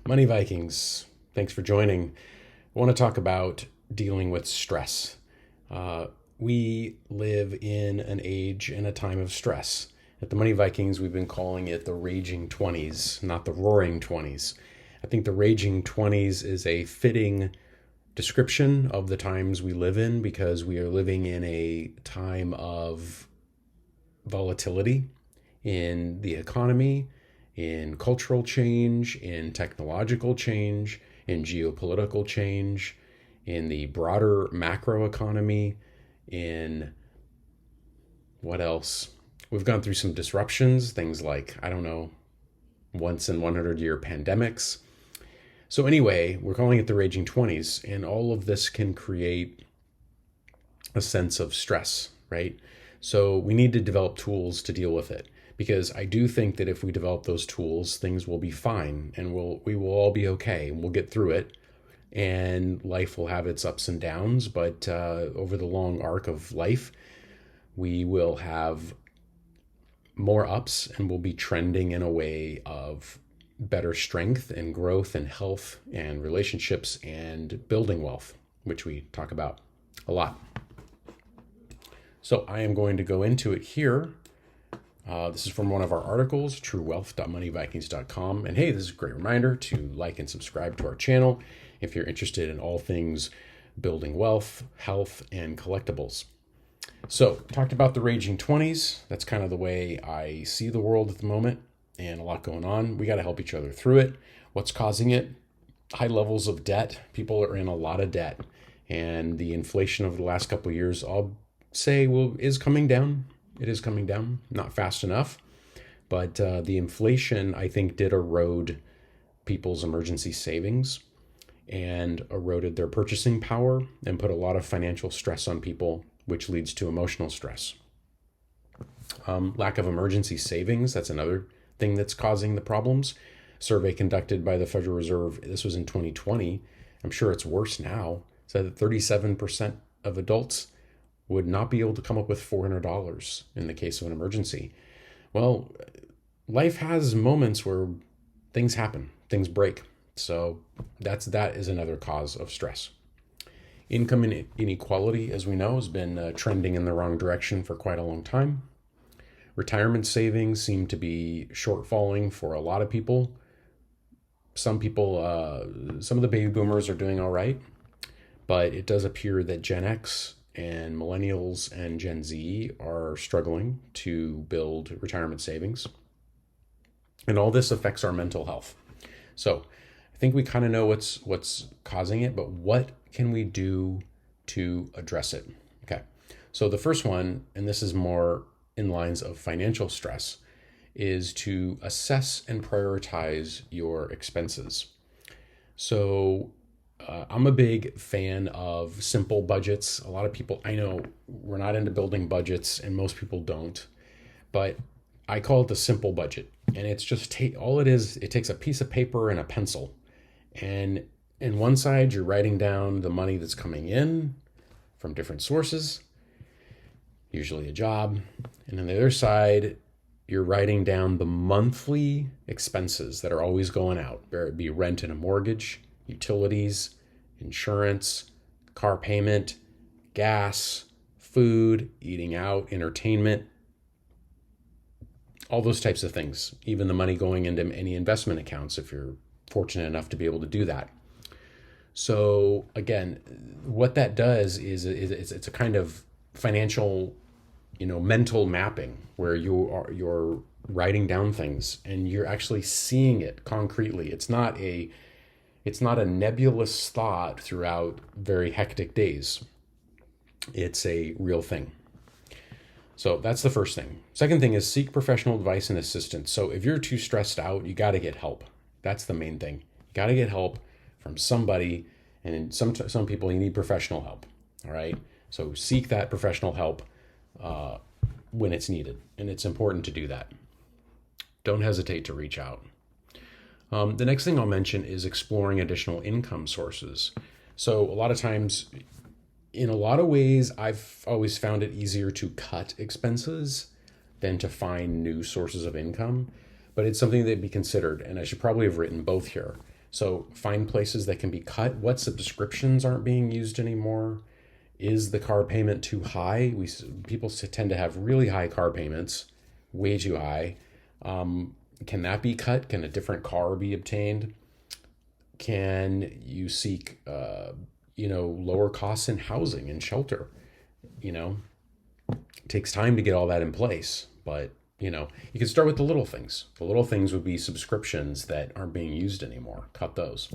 Money Vikings, thanks for joining. I want to talk about dealing with stress. Uh, we live in an age and a time of stress. At the Money Vikings, we've been calling it the Raging 20s, not the Roaring 20s. I think the Raging 20s is a fitting description of the times we live in because we are living in a time of volatility in the economy, in cultural change, in technological change, in geopolitical change, in the broader macroeconomy, in what else? We've gone through some disruptions, things like, I don't know, once in 100-year pandemics. So, anyway, we're calling it the Raging 20s, and all of this can create a sense of stress, right? So, we need to develop tools to deal with it because I do think that if we develop those tools, things will be fine and we will all be okay and we'll get through it. And life will have its ups and downs, but over the long arc of life, we will have more ups and we'll be trending in a way of better strength and growth and health and relationships and building wealth, which we talk about a lot. So I am going to go into it here. This is from one of our articles, truewealth.moneyvikings.com. And hey, this is a great reminder to like and subscribe to our channel if you're interested in all things building wealth, health, and collectibles. So, talked about the Raging 20s. That's kind of the way I see the world at the moment, and a lot going on. We got to help each other through it. What's causing it? High levels of debt. People are in a lot of debt, and the inflation over the last couple of years, I'll say, is coming down. It is coming down, not fast enough, but the inflation, I think, did erode people's emergency savings and eroded their purchasing power and put a lot of financial stress on people, which leads to emotional stress. Lack of emergency savings, that's another thing that's causing the problems. Survey conducted by the Federal Reserve, this was in 2020, I'm sure it's worse now, said that 37% of adults would not be able to come up with $400 in the case of an emergency. Well, life has moments where things happen, things break. So that is another cause of stress. Income inequality, as we know, has been trending in the wrong direction for quite a long time. Retirement savings seem to be shortfalling for a lot of people. Some of the baby boomers are doing all right, but it does appear that Gen X and millennials and Gen Z are struggling to build retirement savings. And all this affects our mental health. So I think we kind of know what's causing it, but what can we do to address it? Okay. So the first one, and this is more in lines of financial stress, is to assess and prioritize your expenses. So I'm a big fan of simple budgets. A lot of people, I know we're not into building budgets and most people don't, but I call it the simple budget. And it's just all it is, it takes a piece of paper and a pencil. And in one side, you're writing down the money that's coming in from different sources, usually a job. And on the other side, you're writing down the monthly expenses that are always going out, whether it be rent and a mortgage, utilities, insurance, car payment, gas, food, eating out, entertainment, all those types of things, even the money going into any investment accounts if you're fortunate enough to be able to do that. So again, what that does is it's a kind of financial, mental mapping where you're writing down things and you're actually seeing it concretely. It's not a nebulous thought throughout very hectic days. It's a real thing. So that's the first thing. Second thing is seek professional advice and assistance. So if you're too stressed out, you got to get help. That's the main thing. You got to get help from somebody, and some people you need professional help. All right. So seek that professional help when it's needed, and it's important to do that. Don't hesitate to reach out. The next thing I'll mention is exploring additional income sources. So a lot of times, in a lot of ways, I've always found it easier to cut expenses than to find new sources of income, but it's something that be considered, and I should probably have written both here. So find places that can be cut. What subscriptions aren't being used anymore? Is the car payment too high? People tend to have really high car payments, way too high. Can that be cut? Can a different car be obtained? Can you seek, lower costs in housing and shelter? It takes time to get all that in place, but you can start with the little things. The little things would be subscriptions that aren't being used anymore. Cut those.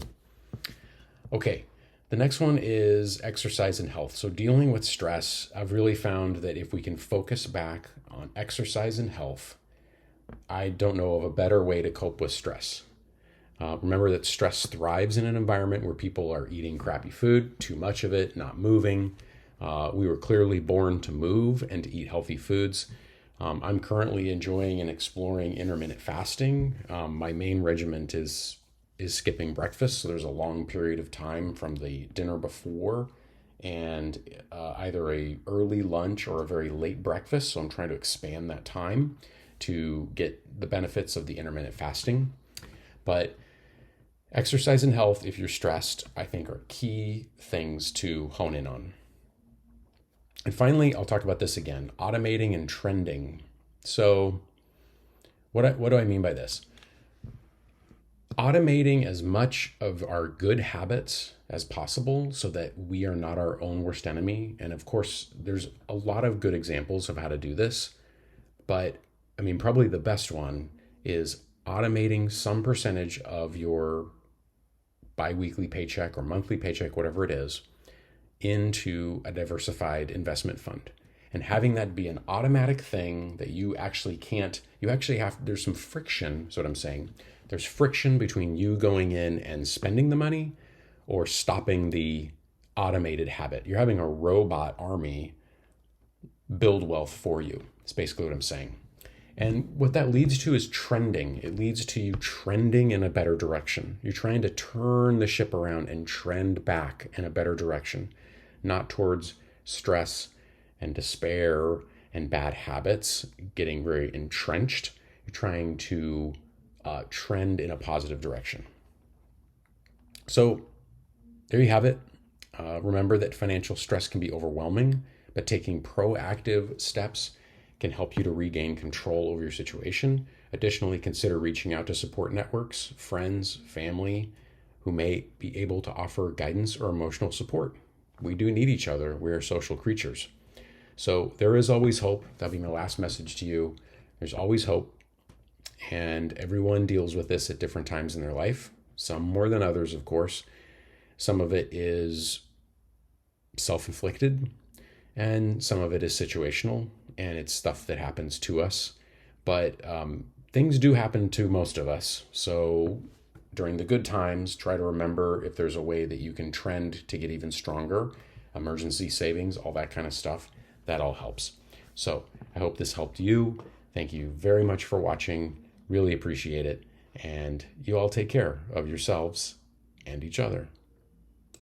Okay. The next one is exercise and health. So dealing with stress, I've really found that if we can focus back on exercise and health, I don't know of a better way to cope with stress. Remember that stress thrives in an environment where people are eating crappy food, too much of it, not moving. We were clearly born to move and to eat healthy foods. I'm currently enjoying and exploring intermittent fasting. My main regimen is skipping breakfast. So there's a long period of time from the dinner before and either a early lunch or a very late breakfast. So I'm trying to expand that time to get the benefits of the intermittent fasting. But exercise and health, if you're stressed, I think are key things to hone in on. And finally, I'll talk about this again, automating and trending. So what do I mean by this? Automating as much of our good habits as possible so that we are not our own worst enemy. And of course, there's a lot of good examples of how to do this. But probably the best one is automating some percentage of your biweekly paycheck or monthly paycheck, whatever it is, into a diversified investment fund. And having that be an automatic thing that there's some friction, is what I'm saying. There's friction between you going in and spending the money or stopping the automated habit. You're having a robot army build wealth for you. That's basically what I'm saying. And what that leads to is trending. It leads to you trending in a better direction. You're trying to turn the ship around and trend back in a better direction, not towards stress and despair and bad habits getting very entrenched. You're trying to trend in a positive direction. So there you have it. Remember that financial stress can be overwhelming, but taking proactive steps can help you to regain control over your situation. Additionally, consider reaching out to support networks, friends, family who may be able to offer guidance or emotional support. We do need each other. We're social creatures. So there is always hope. That'll be my last message to you. There's always hope. And everyone deals with this at different times in their life. Some more than others, of course. Some of it is self-inflicted, and some of it is situational, and it's stuff that happens to us. But things do happen to most of us. So during the good times, try to remember if there's a way that you can trend to get even stronger, emergency savings, all that kind of stuff. That all helps. So I hope this helped you. Thank you very much for watching. Really appreciate it. And you all take care of yourselves and each other.